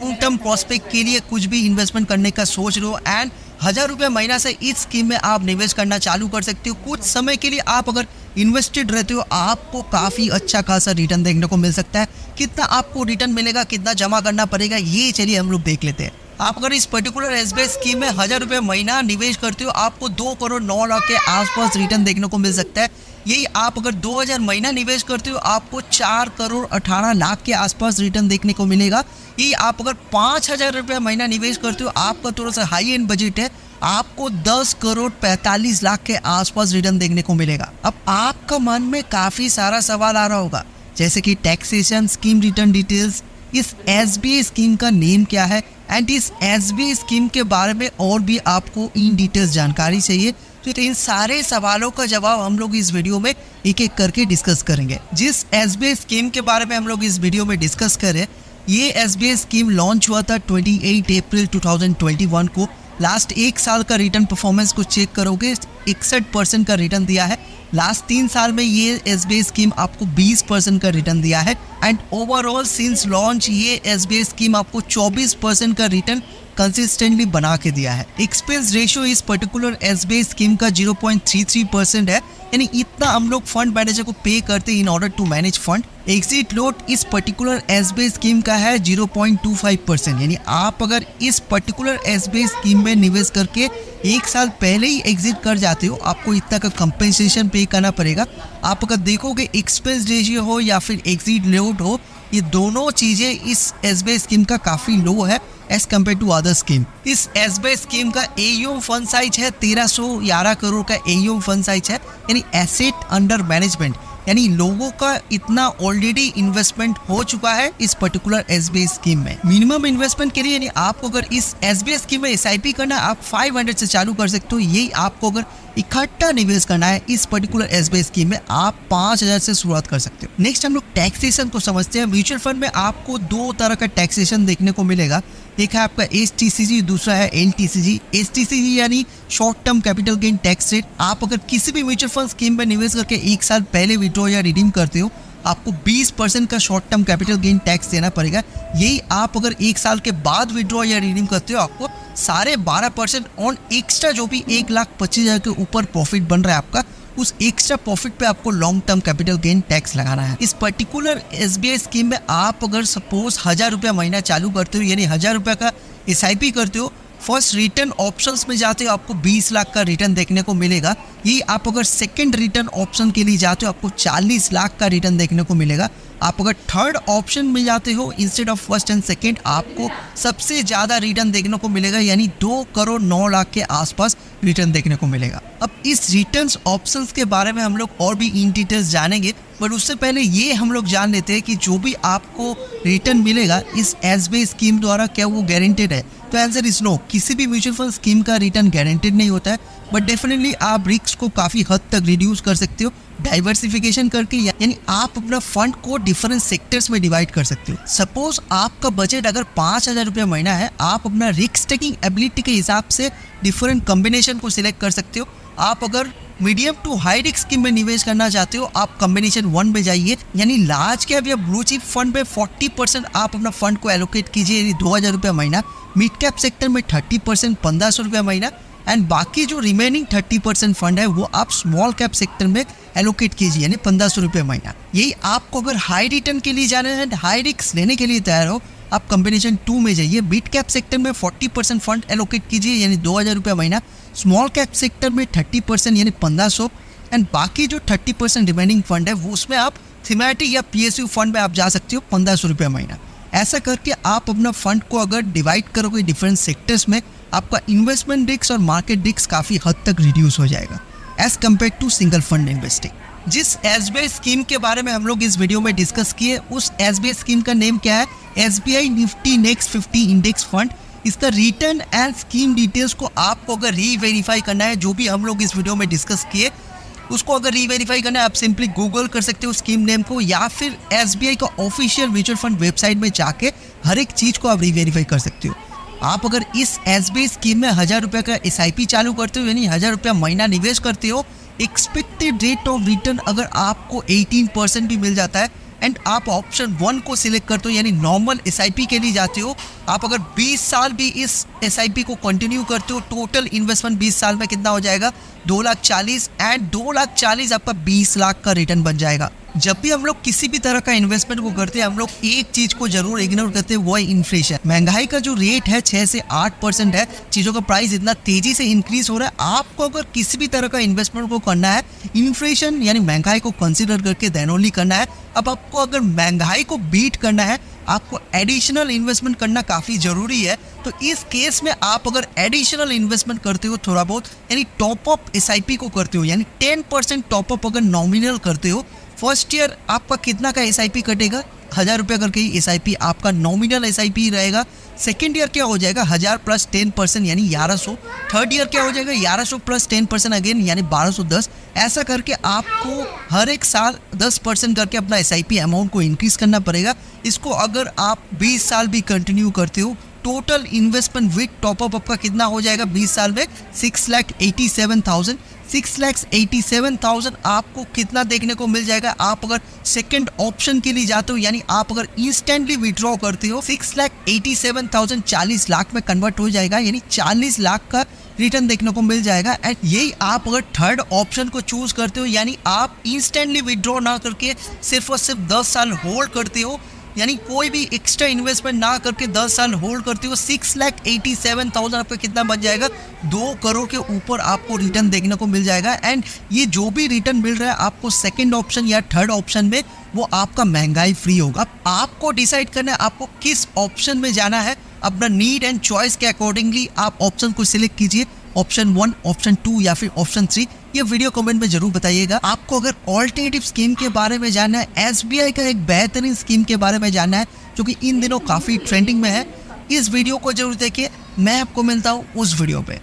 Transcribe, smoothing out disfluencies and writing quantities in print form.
Long term prospect के लिए कुछ भी इन्वेस्टमेंट करने का सोच रहे हो एंड 1000 रुपये महीना से इस स्कीम में आप निवेश करना चालू कर सकते हो। कुछ समय के लिए आप अगर इन्वेस्टेड रहते हो आपको काफ़ी अच्छा खासा रिटर्न देखने को मिल सकता है। कितना आपको रिटर्न मिलेगा, कितना जमा करना पड़ेगा, ये चलिए हम लोग देख लेते हैं। आप अगर इस पर्टिकुलर SBI स्कीम में 1000 रुपये महीना निवेश करते हो आपको 2 करोड़ 9 लाख के आसपास रिटर्न देखने को मिल सकता है। यही आप अगर 2000 महीना निवेश करते हो आपको 4 करोड़ 18 लाख के आसपास रिटर्न देखने को मिलेगा। यही आप अगर 5000 रुपये महीना निवेश करते हो, आपका थोड़ा सा हाई एंड बजट है, आपको 10 करोड़ 45 लाख के आसपास रिटर्न देखने को मिलेगा। अब आपका मन में काफ़ी सारा सवाल आ रहा होगा, जैसे कि टैक्सेशन, स्कीम रिटर्न डिटेल्स, इस SBI स्कीम का नेम क्या है एंड इस SBI स्कीम के बारे में और भी आपको इन डिटेल्स जानकारी चाहिए। तो इन सारे सवालों का जवाब हम लोग इस वीडियो में एक एक करके डिस्कस करेंगे। जिस SBI स्कीम के बारे में हम लोग इस वीडियो में डिस्कस करें, ये SBI स्कीम लॉन्च हुआ था 28 अप्रैल 2021 को। लास्ट एक साल का रिटर्न परफॉर्मेंस को चेक करोगे 61% का रिटर्न दिया है। लास्ट 3 साल में ये SBI स्कीम आपको 20% का रिटर्न दिया है एंड ओवरऑल सिंस लॉन्च ये SBI स्कीम आपको 24% का रिटर्न कंसिस्टेंटली बना के दिया है। एक्सपेंस रेशियो इस पर्टिकुलर SBI स्कीम का 0.33% है, यानी इतना हम लोग फंड मैनेजर को पे करते हैं in order to manage fund. Exit load इस पर्टिकुलर SBI स्कीम का है 0.25%, यानी आप अगर इस पर्टिकुलर SBI स्कीम में निवेश करके 1 साल पहले ही एग्जिट कर जाते हो आपको इतना का कंपेंसेशन पे करना पड़ेगा। आप अगर देखोगे एक्सपेंस रेशियो हो या फिर एग्जिट लोड हो, ये दोनों चीज़ें इस SBI स्कीम का काफ़ी लो है as compare to other scheme. इस SBI स्कीम का AUM फंड साइज है 1311 करोड़ का AUM फंड साइज है, यानी एसेट अंडर मैनेजमेंट, यानी लोगों का इतना ऑलरेडी इन्वेस्टमेंट हो चुका है इस पर्टिकुलर SBI स्कीम में। मिनिमम इन्वेस्टमेंट के लिए यानी आपको अगर इस SBI स्कीम में SIP करना है आप 500 से चालू कर सकते हो। यही आपको अगर इकट्ठा निवेश करना है इस पर्टिकुलर SBI स्कीम में आप 5000 से शुरुआत कर सकते हो। नेक्स्ट हम लोग टैक्सेशन को समझते हैं। म्यूचुअल फंड में आपको 2 तरह का टैक्सेशन देखने को मिलेगा। एक है आपका HTCG, दूसरा है LTCG। HTCG यानी short term capital gain tax rate. आप अगर किसी भी म्यूचुअल फंड स्कीम में निवेश करके 1 साल पहले विड्रॉ या रिडीम करते हो आपको 20% का short term capital gain tax देना पड़ेगा। यही आप अगर 1 साल के बाद विड्रॉ या रिडीम करते हो आपको 12.5% ऑन एक्स्ट्रा जो भी 1,25,000 के ऊपर प्रॉफिट बन रहा है आपका, उस एक्स्ट्रा प्रॉफिट पे आपको long term capital gain tax लगाना है। इस पर्टिकुलर SBI स्कीम में आप अगर सपोज 1000 रुपया महीना चालू करते हो, यानी 1000 रुपये का SIP करते हो, फर्स्ट रिटर्न ऑप्शंस में जाते हो आपको 20 लाख का रिटर्न देखने को मिलेगा। ये आप अगर सेकंड रिटर्न ऑप्शन के लिए जाते हो आपको 40 लाख का रिटर्न देखने को मिलेगा। आप अगर थर्ड ऑप्शन में जाते हो instead of first and second आपको सबसे ज़्यादा रिटर्न देखने को मिलेगा, यानी 2 करोड़ 9 लाख के आसपास रिटर्न देखने को मिलेगा। अब इस रिटर्न ऑप्शंस के बारे में हम लोग और भी इन डिटेल्स जानेंगे, बट उससे पहले ये हम लोग जान लेते हैं कि जो भी आपको रिटर्न मिलेगा इस SBI स्कीम द्वारा क्या वो गारंटेड है। तो आंसर इज नो। किसी भी म्यूचुअल फंड स्कीम का रिटर्न गारंटेड नहीं होता है, बट डेफिनेटली आप रिस्क को काफ़ी हद तक रिड्यूस कर सकते हो डाइवर्सिफिकेशन करके, यानी आप अपना फंड को डिफरेंट सेक्टर्स में डिवाइड कर सकते हो। सपोज आपका बजट अगर 5000 रुपये महीना है, आप अपना रिस्क टेकिंग एबिलिटी के हिसाब से डिफरेंट कॉम्बिनेशन को सिलेक्ट कर सकते हो। आप अगर medium to high risk scheme में निवेश करना चाहते हो आप कॉम्बिनेशन 1 में जाइए, यानी लार्ज कैप या ब्लू चिप फंड में 40% आप अपना फंड को एलोकेट कीजिए, यानी 2000 रुपये महीना। मिड कैप सेक्टर में 30% 1500 रुपये महीना एंड बाकी जो रिमेनिंग 30% फंड है वो आप स्मॉल कैप सेक्टर में एलोकेट कीजिए, यानी 1500 रुपये महीना। यही आपको अगर हाई रिटर्न के लिए जाना है, हाई रिस्क लेने के लिए तैयार हो, आप कॉम्बिनेशन 2 में जाइए। मिड कैप सेक्टर में 40% फंड एलोकेट कीजिए, यानी 2000 रुपये महीना। स्मॉल कैप सेक्टर में 30% यानी 1500 एंड बाकी जो 30% रिमेनिंग फंड है वो उसमें आप थीमेटिक या PSU फंड में आप जा सकते हो 1500 रुपये महीना। ऐसा करके आप अपना फंड को अगर डिवाइड करोगे डिफरेंट सेक्टर्स में आपका इन्वेस्टमेंट रिस्क और मार्केट रिस्क काफ़ी हद तक रिड्यूस हो जाएगा as compare to single fund investing. जिस SBI स्कीम के बारे में हम लोग इस वीडियो में डिस्कस किए उस SBI स्कीम का नेम क्या है? SBI Nifty next 50 index fund. इसका रिटर्न एंड स्कीम डिटेल्स को आपको अगर री-वेरीफाई करना है, जो भी हम लोग इस वीडियो में डिस्कस किए उसको अगर री-वेरीफाई करना है आप सिंपली गूगल कर सकते हो स्कीम नेम को, या फिर SBI का ऑफिशियल म्यूचुअल फंड वेबसाइट में जाके हर एक चीज़ को आप री-वेरीफाई कर सकते हो। आप अगर इस SBI स्कीम में 1000 रुपये का SIP चालू करते हो, यानी 1000 रुपया महीना निवेश करते हो, एक्सपेक्टेड रेट ऑफ रिटर्न अगर आपको 18% भी मिल जाता है एंड आप ऑप्शन 1 को सिलेक्ट करते हो यानी नॉर्मल SIP के लिए जाते हो। आप अगर 20 साल भी इस SIP को कंटिन्यू करते हो, टोटल इन्वेस्टमेंट 20 साल में कितना हो जाएगा 2,40,000 एंड 2,40,000 आपका 20 लाख का रिटर्न बन जाएगा। जब भी हम लोग किसी भी तरह का इन्वेस्टमेंट को करते हैं हम लोग एक चीज को जरूर इग्नोर करते हैं, वो है इन्फ्लेशन। महंगाई का जो रेट है 6 से 8% है, चीजों का प्राइस इतना तेजी से इंक्रीज हो रहा है। आपको अगर किसी भी तरह का इन्वेस्टमेंट को करना है इन्फ्लेशन यानी महंगाई को कंसीडर करके देन ओनली करना है। अब आपको अगर महंगाई को बीट करना है आपको एडिशनल इन्वेस्टमेंट करना काफ़ी ज़रूरी है। तो इस केस में आप अगर एडिशनल इन्वेस्टमेंट करते हो थोड़ा बहुत यानी टॉपअप SIP को करते हो यानी 10% टॉपअप अगर नॉमिनल करते हो, फर्स्ट ईयर आपका कितना का SIP कटेगा 1,000 रुपये करके ही SIP आपका नॉमिनल SIP रहेगा। सेकेंड ईयर क्या हो जाएगा 1,000 प्लस 10% यानी 1,100। थर्ड ईयर क्या हो जाएगा 1,100 प्लस 10% अगेन यानी 1,210। ऐसा करके आपको हर एक साल 10% करके अपना SIP अमाउंट को इंक्रीज करना पड़ेगा। इसको अगर आप 20 साल भी कंटिन्यू करते हो टोटल इन्वेस्टमेंट विद टॉपअप आपका कितना हो जाएगा 20 साल में 6,87,000। 6,87,000 आपको कितना देखने को मिल जाएगा आप अगर सेकंड ऑप्शन के लिए जाते हो यानी आप अगर इंस्टेंटली विड्रॉ करते हो 6,87,000 40 लाख में कन्वर्ट हो जाएगा यानी 40 लाख का रिटर्न देखने को मिल जाएगा। एंड यही आप अगर थर्ड ऑप्शन को चूज करते हो यानी आप इंस्टेंटली विड्रॉ ना करके सिर्फ और सिर्फ 10 साल होल्ड करते हो यानी कोई भी एक्स्ट्रा इन्वेस्टमेंट ना करके 10 साल होल्ड करते हो 6,87,000 आपका कितना बन जाएगा 2 करोड़ के ऊपर आपको रिटर्न देखने को मिल जाएगा। एंड ये जो भी रिटर्न मिल रहा है आपको सेकंड ऑप्शन या थर्ड ऑप्शन में वो आपका महंगाई फ्री होगा। अब आपको डिसाइड करना है आपको किस ऑप्शन में जाना है, अपना नीड एंड चॉइस के अकॉर्डिंगली आप ऑप्शन को सिलेक्ट कीजिए, ऑप्शन 1, ऑप्शन 2 या फिर ऑप्शन 3। ये वीडियो कमेंट में जरूर बताइएगा। आपको अगर ऑल्टरनेटिव स्कीम के बारे में जानना है, SBI का एक बेहतरीन स्कीम के बारे में जानना है जो कि इन दिनों काफ़ी ट्रेंडिंग में है, इस वीडियो को जरूर देखिए। मैं आपको मिलता हूँ उस वीडियो पे।